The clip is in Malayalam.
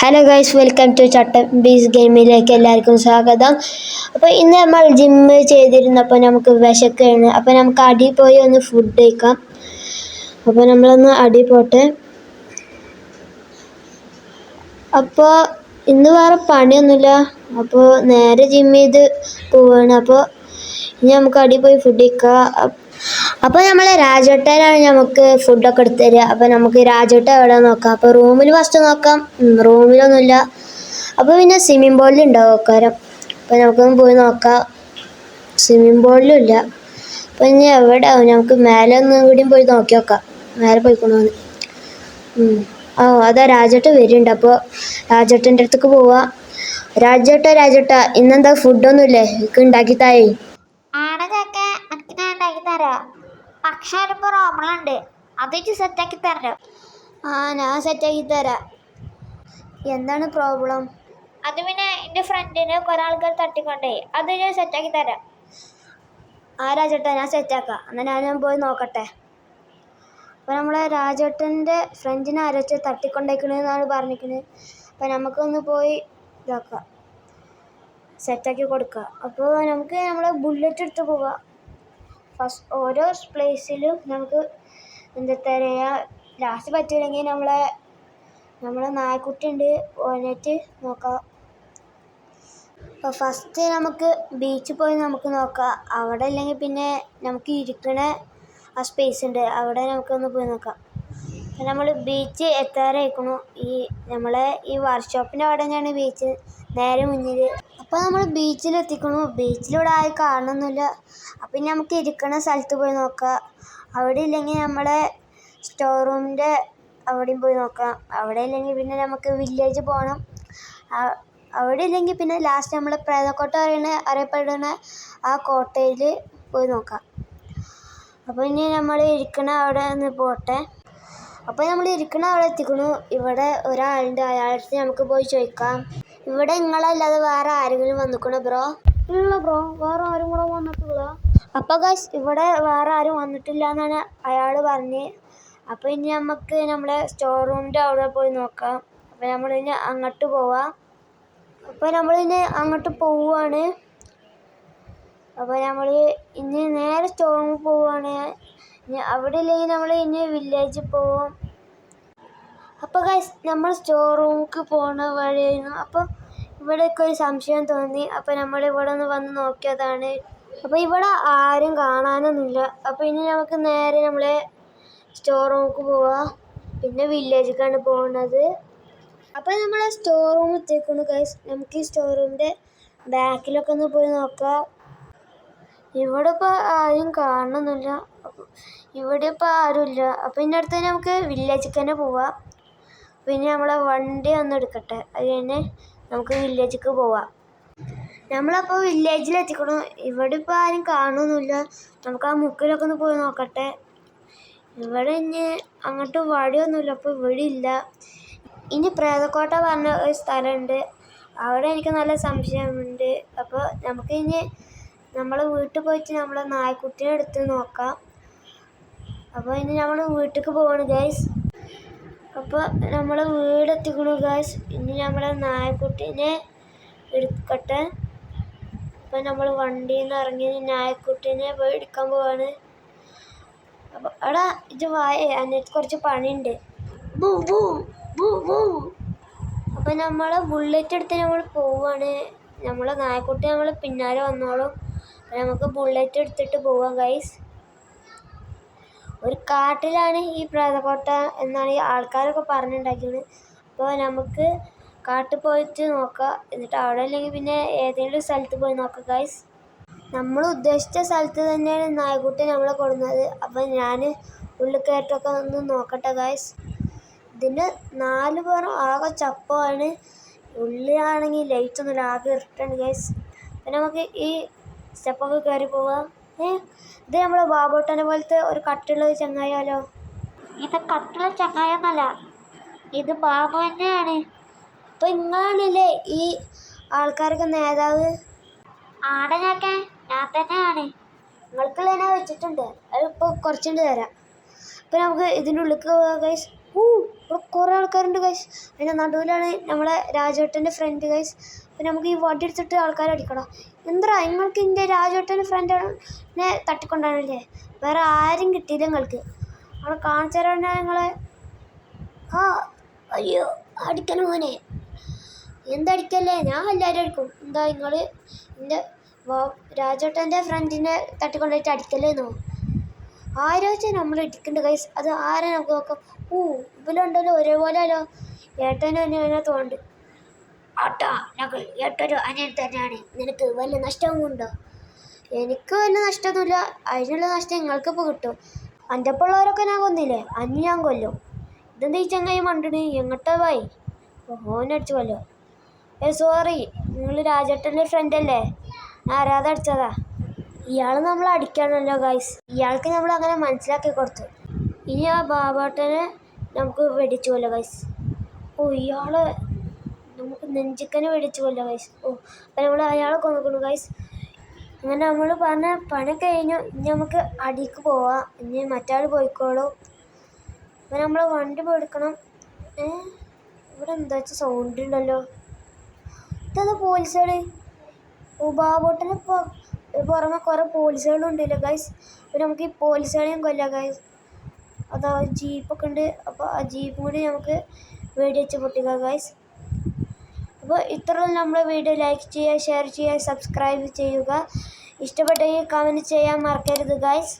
Hello guys, welcome to Chattambees ഗെയിമിലേക്ക് എല്ലാവർക്കും സ്വാഗതം. അപ്പോൾ ഇന്ന് നമ്മൾ ജിമ്മ് ചെയ്തിരുന്നപ്പോൾ നമുക്ക് വിശക്കുകയാണ്. അപ്പോൾ നമുക്ക് അടി പോയി ഒന്ന് ഫുഡ് കഴിക്കാം. അപ്പോൾ നമ്മളൊന്ന് അടി പോട്ടെ. അപ്പോൾ ഇന്ന് വേറെ പണിയൊന്നുമില്ല, അപ്പോൾ നേരെ ജിമ്മ് ചെയ്ത് പോവുകയാണ്. അപ്പോൾ ഇനി നമുക്ക് അടി പോയി ഫുഡ് കഴിക്കാം. അപ്പോൾ നമ്മളെ രാജേട്ടനാണ് നമുക്ക് ഫുഡൊക്കെ എടുത്തു തരിക. അപ്പോൾ നമുക്ക് രാജേട്ടൻ എവിടെ നോക്കാം. അപ്പോൾ റൂമിൽ ഫസ്റ്റ് നോക്കാം. റൂമിലൊന്നുമില്ല. അപ്പോൾ പിന്നെ സ്വിമ്മിംഗ് പൂളിൽ ഉണ്ടാവും ആൾക്കാരം. അപ്പോൾ നമുക്കൊന്ന് പോയി നോക്കാം. സ്വിമ്മിംഗ് പൂളിലും ഇല്ല. അപ്പോൾ ഇനി എവിടെ ആവും, നമുക്ക് മേലെ ഒന്നും കൂടിയും പോയി നോക്കി നോക്കാം. മേലെ പോയിക്കൊണ്ടുവന്ന് അതാ രാജേട്ടൻ വരുന്നുണ്ട്. അപ്പോൾ രാജേട്ടൻ്റെ അടുത്തേക്ക് പോവാം. രാജേട്ട ഇന്നെന്താ ഫുഡൊന്നുമില്ലേ? എനിക്ക് ഉണ്ടാക്കി തായേ. പക്ഷെ ഒരു പ്രോബ്ലം ഉണ്ട്, അത് സെറ്റാക്കി തരാം. ഞാൻ സെറ്റാക്കി തരാം. എന്താണ് പ്രോബ്ലം? അത് പിന്നെ എൻ്റെ ഫ്രണ്ടിനെ കുറെ ആൾക്കാർ തട്ടിക്കൊണ്ടേ, അത് ഞാൻ സെറ്റാക്കി തരാം. രാജേട്ടാ, ഞാൻ സെറ്റാക്കാം. എന്നാൽ ഞാൻ പോയി നോക്കട്ടെ. അപ്പോൾ നമ്മളെ രാജേട്ടൻ്റെ ഫ്രണ്ടിനെ ആരൊക്കെ തട്ടിക്കൊണ്ടേക്കണെന്നാണ് പറഞ്ഞിരിക്കുന്നത്. അപ്പോൾ നമുക്കൊന്ന് പോയി ഇതാക്കാം, സെറ്റാക്കി കൊടുക്കുക. അപ്പോൾ നമുക്ക് നമ്മളെ ബുള്ളറ്റ് എടുത്ത് പോവാം. ഫസ്റ്റ് ഓരോ പ്ലേസിലും നമുക്ക് എന്താ പറയുക, ലാസ്റ്റ് പറ്റില്ലെങ്കിൽ നമ്മളെ നായ്ക്കുട്ടി ഉണ്ട്, ഓനേറ്റ് നോക്കാം. അപ്പോൾ ഫസ്റ്റ് നമുക്ക് ബീച്ചിൽ പോയി നമുക്ക് നോക്കാം. അവിടെ അല്ലെങ്കിൽ പിന്നെ നമുക്ക് ഇരിക്കണ ആ സ്പേസ് ഉണ്ട്, അവിടെ നമുക്കൊന്ന് പോയി നോക്കാം. അപ്പോൾ നമ്മൾ ബീച്ച് എത്താറായിരിക്കണു. നമ്മളെ ഈ വർക്ക്ഷോപ്പിൻ്റെ അവിടെ തന്നെയാണ് ബീച്ച്, നേരെ മുന്നിൽ. അപ്പോൾ നമ്മൾ ബീച്ചിലെത്തിക്കണു. ബീച്ചിലൂടെ ആയി കാണുന്നില്ല. അപ്പം നമുക്ക് ഇരിക്കണ സ്ഥലത്ത് പോയി നോക്കാം. അവിടെ ഇല്ലെങ്കിൽ നമ്മളെ സ്റ്റോർ റൂമിൻ്റെ അവിടെയും പോയി നോക്കാം. അവിടെ ഇല്ലെങ്കിൽ പിന്നെ നമുക്ക് വില്ലേജ് പോകണം. അവിടെ ഇല്ലെങ്കിൽ പിന്നെ ലാസ്റ്റ് നമ്മൾ പ്രേതക്കോട്ട അറിയപ്പെടുന്ന ആ കോട്ടയിൽ പോയി നോക്കാം. അപ്പോൾ ഇനി നമ്മൾ ഇരിക്കണ അവിടെ ഒന്ന് പോട്ടെ. അപ്പോൾ നമ്മൾ ഇരിക്കണ അവിടെ എത്തിക്കണു. ഇവിടെ ഒരാളുണ്ട്, അയാളുടെ നമുക്ക് പോയി ചോദിക്കാം. ഇവിടെ നിങ്ങളല്ലാതെ വേറെ ആരെങ്കിലും വന്നിക്കണോ ബ്രോ? ഇല്ല ബ്രോ, വേറെ ആരും കൂടെ വന്നിട്ടില്ല. അപ്പോൾ ഗൈസ്, ഇവിടെ വേറെ ആരും വന്നിട്ടില്ല എന്നാണ് അയാൾ പറഞ്ഞത്. അപ്പോൾ ഇനി നമുക്ക് നമ്മളെ സ്റ്റോർ റൂമിൻ്റെ അവിടെ പോയി നോക്കാം. അപ്പോൾ നമ്മളിനി അങ്ങോട്ട് പോവാം. അപ്പോൾ നമ്മളിനി അങ്ങോട്ട് പോവുകയാണ്. അപ്പോൾ നമ്മൾ ഇനി നേരെ സ്റ്റോർ റൂമിൽ പോവുകയാണ്. അവിടെ ഇല്ലെങ്കിൽ നമ്മൾ ഇനി വില്ലേജിൽ പോവും. അപ്പോൾ ഗൈസ്, നമ്മൾ സ്റ്റോർ റൂമിലേക്ക് പോകുന്ന വഴിയായിരുന്നു. അപ്പോൾ ഇവിടെയൊക്കെ ഒരു സംശയം തോന്നി. അപ്പോൾ നമ്മൾ ഇവിടെ ഒന്ന് വന്ന് നോക്കിയതാണ്. അപ്പോൾ ഇവിടെ ആരും കാണാനൊന്നുമില്ല. അപ്പോൾ ഇനി നമുക്ക് നേരെ നമ്മളെ സ്റ്റോർ റൂമിലേക്ക് പോവാം. പിന്നെ വില്ലേജിലേക്കാണ് പോകുന്നത്. അപ്പോൾ നമ്മൾ സ്റ്റോർ റൂമിൽ എത്തിക്കുന്നു ഗൈസ്. നമുക്ക് ഈ സ്റ്റോർ റൂമിൻ്റെ ബാക്കിലൊക്കെ ഒന്ന് പോയി നോക്കാം. ഇവിടെ ഇപ്പോൾ ആരും കാണുന്നില്ല. ഇവിടെ ഇപ്പോൾ ആരുമില്ല. അപ്പോൾ ഇതിൻ്റെ അടുത്ത് നമുക്ക് വില്ലേജിലേക്ക് തന്നെ പോവാം. പിന്നെ നമ്മളെ വണ്ടി ഒന്ന് എടുക്കട്ടെ, അത് കഴിഞ്ഞ് നമുക്ക് വില്ലേജിലേക്ക് പോവാം. നമ്മളപ്പോൾ വില്ലേജിലെത്തിക്കണം. ഇവിടെ ഇപ്പോൾ ആരും കാണുന്നില്ല. നമുക്ക് ആ മുക്കിലൊക്കെ ഒന്ന് പോയി നോക്കട്ടെ. ഇവിടെ ഇനി അങ്ങോട്ട് വഴിയൊന്നുമില്ല, അപ്പോൾ ഇവിടെ ഇല്ല. ഇനി പ്രേതക്കോട്ട പറഞ്ഞ ഒരു സ്ഥലമുണ്ട്, അവിടെ എനിക്ക് നല്ല സംശയമുണ്ട്. അപ്പോൾ നമുക്ക് ഇനി നമ്മൾ വീട്ടിൽ പോയിട്ട് നമ്മളെ നായ്ക്കുട്ടിനെ എടുത്ത് നോക്കാം. അപ്പോൾ ഇനി നമ്മൾ വീട്ടിലേക്ക് പോവാണ് ഗൈസ്. അപ്പോൾ നമ്മൾ വീടെത്തിക്കണു ഗൈസ്. ഇനി നമ്മളെ നായ്ക്കുട്ടീനെ എടുക്കട്ടെ. അപ്പോൾ നമ്മൾ വണ്ടിയിൽ നിന്ന് ഇറങ്ങി നായ്ക്കുട്ടീനെ പോയി എടുക്കാൻ പോവാണ്. അപ്പോൾ എടാ ഇത് വായേ, അതിനകത്ത് കുറച്ച് പണിയുണ്ട്. അപ്പോൾ നമ്മൾ ബുള്ളറ്റ് എടുത്ത് നമ്മൾ പോവാണ്. നമ്മളെ നായ്ക്കുട്ടി നമ്മൾ പിന്നാലെ വന്നോളും. നമുക്ക് ബുള്ളറ്റ് എടുത്തിട്ട് പോവാം ഗൈസ്. ഒരു കാട്ടിലാണ് ഈ പ്രേതക്കോട്ട എന്നാണ് ഈ ആൾക്കാരൊക്കെ പറഞ്ഞുണ്ടാക്കിയത്. അപ്പോൾ നമുക്ക് കാട്ടിൽ പോയിട്ട് നോക്കാം. എന്നിട്ട് അവിടെ അല്ലെങ്കിൽ പിന്നെ ഏതെങ്കിലും സ്ഥലത്ത് പോയി നോക്കാം ഗൈസ്. നമ്മൾ ഉദ്ദേശിച്ച സ്ഥലത്ത് തന്നെയാണ് നായ്ക്കുട്ടി നമ്മളെ കൊടുക്കുന്നത്. അപ്പോൾ ഞാൻ ഉള്ളിൽ കയറ്റൊക്കെ ഒന്ന് നോക്കട്ടെ ഗൈസ്. ഇതിന് 4 പേരും ആകെ ചപ്പമാണ്. ഉള്ളിലാണെങ്കിൽ ലൈറ്റൊന്നുമില്ല, ആകെ ഇരുട്ടാണ് ഗൈസ്. അപ്പം നമുക്ക് ഈ സ്റ്റെപ്പൊക്കെ കയറി പോവാം. ഇത് നമ്മളെ ബാബോട്ടനെ പോലത്തെ ഒരു കട്ടുള്ള ചങ്ങായാലോ? ഇത് കട്ടുള്ള ചങ്ങായൊന്നല്ല, ഇത് ബാബു തന്നെയാണ്. അപ്പോൾ നിങ്ങളാണല്ലേ ഈ ആൾക്കാരൊക്കെ നേതാവ്? ആടനൊക്കെ ഞാൻ തന്നെയാണ്. നിങ്ങൾക്കുള്ള ഞാൻ വെച്ചിട്ടുണ്ട്, അതിപ്പോൾ കുറച്ചുകൊണ്ട് തരാം. അപ്പോൾ നമുക്ക് ഇതിൻ്റെ ഉള്ളിലേക്ക് പോവാം ഗൈസ്. ഇവിടെ കുറേ ആൾക്കാരുണ്ട് ഗൈസ്. അതിൻ്റെ നടുവിലാണ് നമ്മളെ രാജേട്ടൻ്റെ ഫ്രണ്ട് ഗൈസ്. അപ്പം നമുക്ക് ഈ വടി എടുത്തിട്ട് ആൾക്കാരെ അടിക്കണം. എന്താ നിങ്ങൾക്ക് എൻ്റെ രാജേട്ടൻ്റെ ഫ്രണ്ടിനെ തട്ടിക്കൊണ്ടാണല്ലേ, വേറെ ആരും കിട്ടിയില്ല നിങ്ങൾക്ക്. അവിടെ കാണിച്ചു തരാൻ നിങ്ങളെ. അയ്യോ അടിക്കണം മോനെ, എന്തടിക്കല്ലേ, ഞാൻ എല്ലാവരും അടിക്കും. എന്താ നിങ്ങൾ എൻ്റെ രാജേട്ടൻ്റെ ഫ്രണ്ടിനെ തട്ടിക്കൊണ്ടായിട്ട് അടിക്കല്ലേന്നോ? ആരാച്ചാൽ നമ്മൾ ഇടിക്കുന്നുണ്ട് ഗൈസ്. അത് ആരാ നമുക്ക് നോക്കാം. ഇവലുണ്ടല്ലോ ഒരേപോലെ അല്ലോ, ഏട്ടനും അതിനകത്ത് ഉണ്ട്. ആട്ടാ ഞങ്ങൾ ഏട്ടൊരു അനിയൻ തന്നെയാണ്. നിനക്ക് വലിയ നഷ്ടമുണ്ടോ? എനിക്ക് വലിയ നഷ്ടമൊന്നുമില്ല, അതിനുള്ള നഷ്ടം നിങ്ങൾക്കിപ്പോൾ കിട്ടും. എൻ്റെ ഒപ്പം ഉള്ളവരൊക്കെ ഞാൻ കൊന്നില്ലേ, അന്ന് ഞാൻ കൊല്ലും. ഇതെന്താ ഈ ചങ്ങായി മണ്ടണ്, എങ്ങോട്ടാ പോയി? ഓനടിച്ചു കൊല്ലോ. സോറി, നിങ്ങൾ രാജേട്ടൻ്റെ ഫ്രണ്ടല്ലേ, ഞാൻ അറിയാതെ അടിച്ചതാ. ഇയാൾ നമ്മൾ അടിക്കാണല്ലോ ഗൈസ്. ഇയാൾക്ക് നമ്മൾ അങ്ങനെ മനസ്സിലാക്കി കൊടുത്തു. ഇനി ആ ബാബാട്ടനെ നമുക്ക് വെടിച്ചു കൊല്ലോ ഗൈസ്. ഇയാൾ നമുക്ക് നെഞ്ചിക്കനെ വെടിച്ചു കൊല്ലോ ഗൈസ്. അപ്പം നമ്മൾ അയാളെ കൊണ്ടുപോകുന്നു ഗൈസ്. അങ്ങനെ നമ്മൾ പറഞ്ഞ പണി കഴിഞ്ഞു. ഇനി നമുക്ക് അടിക്ക് പോവാം. ഇനി മറ്റാൾ പോയിക്കോളും. അപ്പം നമ്മൾ വണ്ടി പോയെടുക്കണം. ഇവിടെ എന്താ വെച്ചാൽ സൗണ്ട് ഉണ്ടല്ലോ. ഇതെന്താ പോലീസുകൾ? ബാബോട്ടിന് പുറമെ കുറേ പോലീസുകളും ഉണ്ടല്ലോ ഗൈസ്. അപ്പോൾ നമുക്ക് ഈ പോലീസുകളെയും കൊല്ലാം ഗൈസ്. അതാ ജീപ്പൊക്കെ ഉണ്ട്. അപ്പോൾ ആ ജീപ്പും കൂടി നമുക്ക് വെടിവെച്ച് പൊട്ടിക്കാം ഗൈസ്. അപ്പോൾ ഇത്രയും നമ്മുടെ വീഡിയോ ലൈക്ക് ചെയ്യുക, ഷെയർ ചെയ്യുക, സബ്സ്ക്രൈബ് ചെയ്യുക. ഇഷ്ടപ്പെട്ടെങ്കിൽ കമൻറ്റ് ചെയ്യാൻ മറക്കരുത് ഗൈസ്.